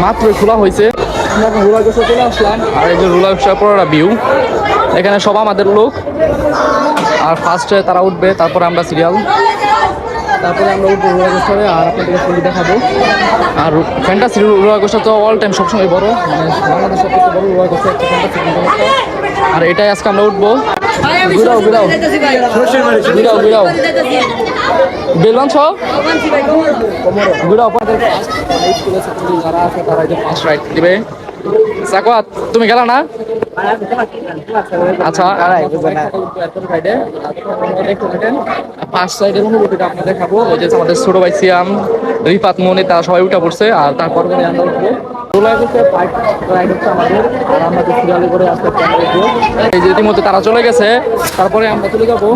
মাত্রই খোলা হয়েছে। আমরা এখন রোলার কোস্টার চলে আসলাম, আর এই যে রোলার কোস্টার পুরোটা ভিউ, এখানে সব আমাদের লোক। আর ফার্স্টে তারা উঠবে, তারপরে আমরা সিরিয়াল, তারপরে আমরা উঠবো রোলার কোস্টারে আর আপনাদেরকে ছবি দেখাবো। আর ফ্যান্টাসি রোলার কোস্টার তো অল টাইম সবসময় বড়, মানে বাংলাদেশের সবথেকে বড় রোলার কোস্টার একটা ফ্যান্টাসি রোলার কোস্টার। আর এটাই আজকে আমরা উঠবো। ঘুরাও ঘুরাও ঘুরাও ঘুরাও বেলবান ছ ঘুরাও। যারা আছে তারা ফার্স্ট রাইড দিবে। সাকওয়াত তুমি গেলা না? আচ্ছা, ফার্স্ট সাইডের অনুভূতিটা আপনাদের দেখাবো। ওই যে আমাদের ছোট ভাই সিয়াম, রিফাত, মনি, তারা সবাই উঠে পড়ছে। আর তারপর আমরা উঠবো রোলার কোস্টার রাইড হচ্ছে আমাদের। আর আমরা যে সিরিয়ালে করে আস্তে আস্তে উঠবো। এই যে ইতিমধ্যে তারা চলে গেছে, তারপরে আমরা চলে যাবো।